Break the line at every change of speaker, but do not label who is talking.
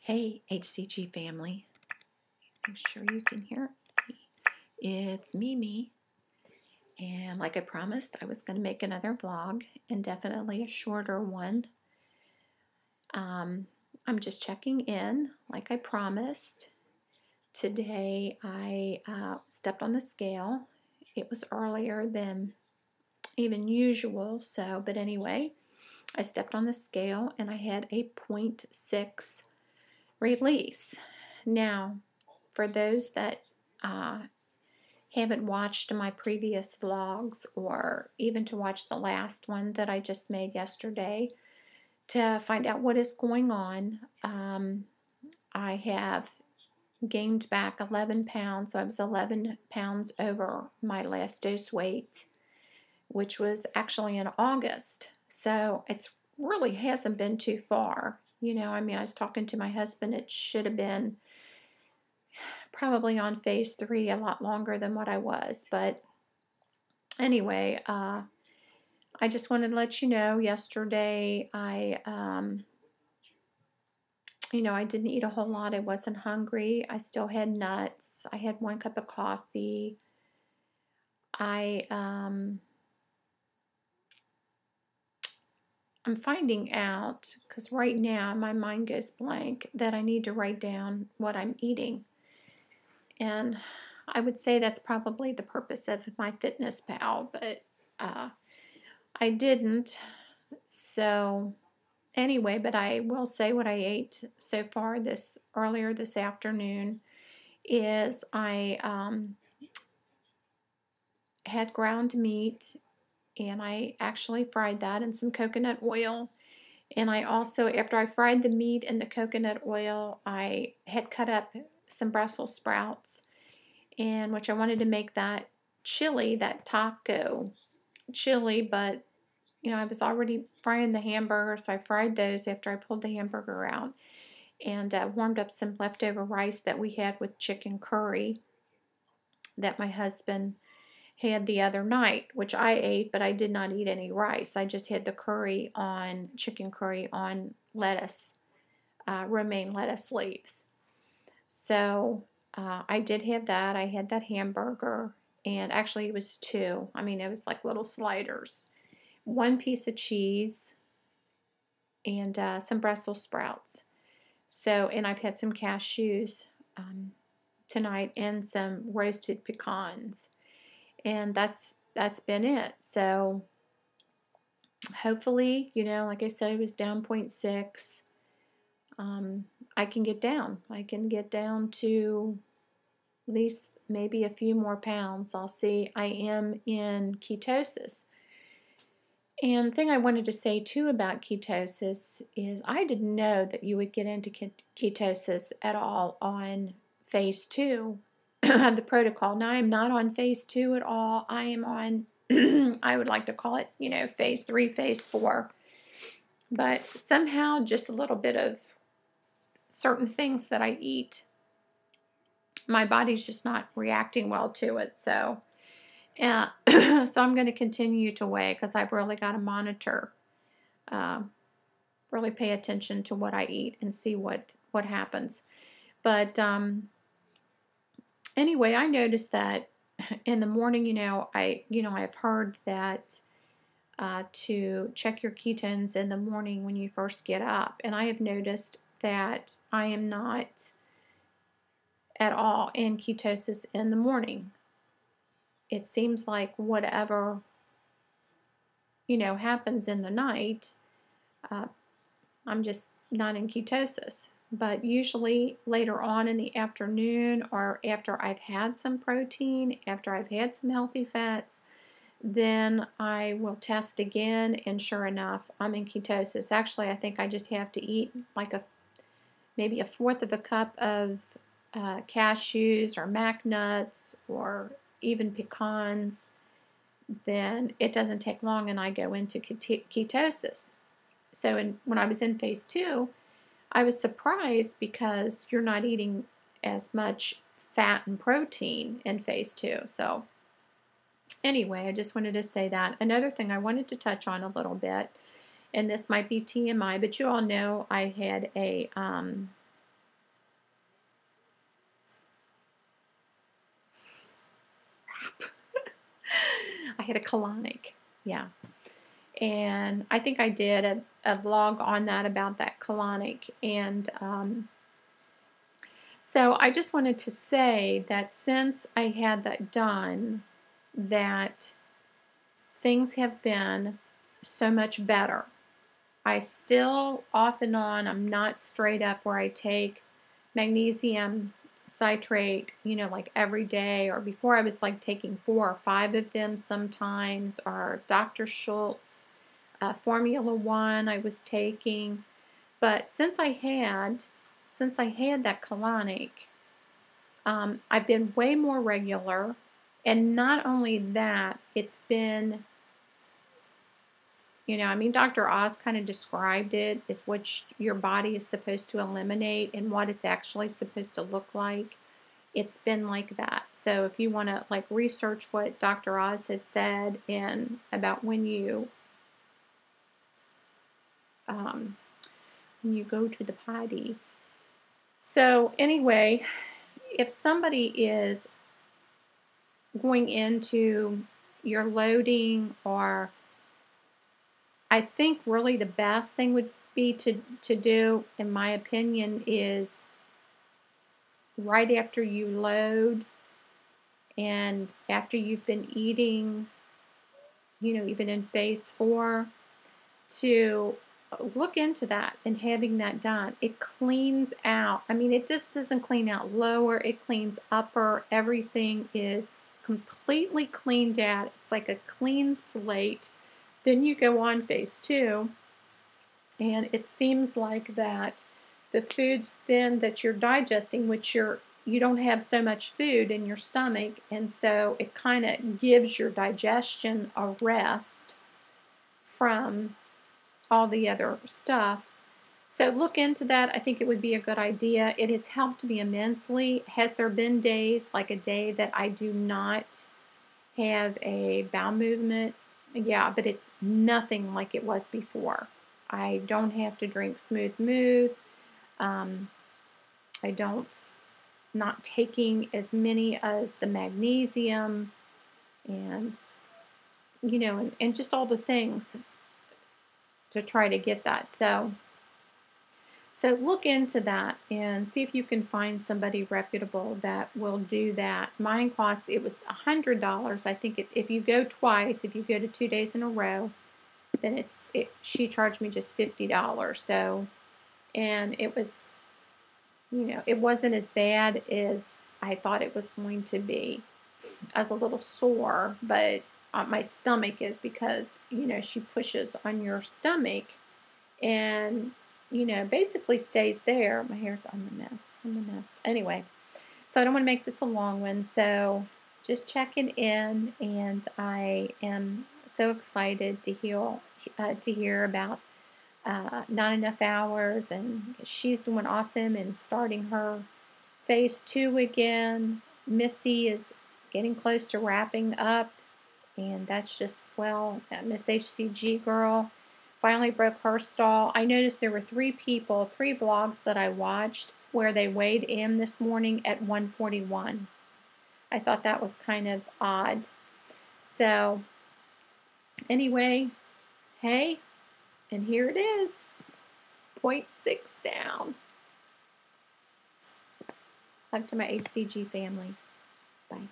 Hey, HCG family. I'm sure you can hear me. It's Mimi. And like I promised, I was going to make another vlog, and definitely a shorter one. I'm just checking in, like I promised. Today I stepped on the scale. It was earlier than even usual, but anyway, I stepped on the scale and I had a 0.6 release. Now, for those that haven't watched my previous vlogs, or even to watch the last one that I just made yesterday to find out what is going on, I have gained back 11 pounds. So I was 11 pounds over my last dose weight, which was actually in August. So it's really hasn't been too far. I was talking to my husband. It should have been probably on phase 3 a lot longer than what I was. But anyway, I just wanted to let you know, yesterday I didn't eat a whole lot. I wasn't hungry. I still had nuts. I had 1 cup of coffee. I'm finding out, because right now my mind goes blank, that I need to write down what I'm eating. And I would say that's probably the purpose of MyFitnessPal, but I didn't. So anyway, but I will say what I ate so far earlier this afternoon is I had ground meat, and I actually fried that in some coconut oil. And I also, after I fried the meat in the coconut oil, I had cut up some Brussels sprouts, and which I wanted to make that chili, that taco chili, but I was already frying the hamburger, so I fried those after I pulled the hamburger out, and warmed up some leftover rice that we had with chicken curry that my husband had the other night, which I ate, but I did not eat any rice. I just had the chicken curry on lettuce, romaine lettuce leaves. So I did have that. I had that hamburger, and actually it was 2. It was like little sliders. 1 piece of cheese, and some Brussels sprouts. So, and I've had some cashews tonight, and some roasted pecans. And that's been it. So hopefully, like I said, it was down 0.6. I can get down. I can get down to at least maybe a few more pounds. I'll see. I am in ketosis. And the thing I wanted to say too about ketosis is I didn't know that you would get into ketosis at all on phase 2 of the protocol. Now, I'm not on phase 2 at all. I am on, I would like to call it, phase 3, phase 4. But somehow just a little bit of certain things that I eat, my body's just not reacting well to it. So so I'm going to continue to weigh, because I've really got to monitor, really pay attention to what I eat and see what happens. But anyway, I noticed that in the morning, I've heard that to check your ketones in the morning when you first get up, and I have noticed that I am not at all in ketosis in the morning. It seems like whatever, happens in the night, I'm just not in ketosis. But usually later on in the afternoon, or after I've had some protein, after I've had some healthy fats, then I will test again, and sure enough, I'm in ketosis. Actually, I think I just have to eat like maybe 1/4 of a cup of cashews or mac nuts, or even pecans. Then it doesn't take long, and I go into ketosis. So when I was in phase 2, I was surprised, because you're not eating as much fat and protein in phase 2. So anyway, I just wanted to say that. Another thing I wanted to touch on a little bit, and this might be TMI, but you all know I had a I had a colonic. Yeah. And I think I did a vlog on that about that colonic. And so I just wanted to say that since I had that done, that things have been so much better. I still, off and on, I'm not straight up where I take magnesium citrate, you know, like every day, or before I was like taking 4 or 5 of them sometimes, or Dr. Schultz Formula One I was taking. But since I had that colonic, I've been way more regular, and not only that, it's been, you know, I mean, Dr. Oz kind of described it as what your body is supposed to eliminate and what it's actually supposed to look like. It's been like that. So if you want to like research what Dr. Oz had said and about when you go to the potty. So anyway, if somebody is going into your loading, or I think really the best thing would be to do, in my opinion, is right after you load and after you've been eating, you know, even in phase 4, to look into that and having that done. It cleans out. I mean, it just doesn't clean out lower, it cleans upper. Everything is completely cleaned out. It's like a clean slate. Then you go on phase 2, and it seems like that the foods then that you're digesting, which you don't have so much food in your stomach, and so it kind of gives your digestion a rest from all the other stuff. So look into that. I think it would be a good idea. It has helped me immensely. Has there been days, like a day that I do not have a bowel movement? Yeah, but it's nothing like it was before. I don't have to drink Smooth Move. I don't, not taking as many as the magnesium, and, you know, and just all the things to try to get that. So look into that and see if you can find somebody reputable that will do that. Mine cost, it was $100. I think it's, if you go twice, if you go to 2 days in a row, then she charged me just $50. So, and it was, you know, it wasn't as bad as I thought it was going to be. I was a little sore, but my stomach is, because, you know, she pushes on your stomach and, you know, basically stays there. My hair's, I'm a mess. Anyway, so I don't want to make this a long one. So just checking in, and I am so excited to hear about Not Enough Hours, and she's doing awesome and starting her phase 2 again. Missy is getting close to wrapping up, and that's just, well, that Miss HCG girl finally broke her stall. I noticed there were 3 blogs that I watched where they weighed in this morning at 141. I thought that was kind of odd. So anyway, hey, and here it is, 0.6 down. Hug to my HCG family. Bye.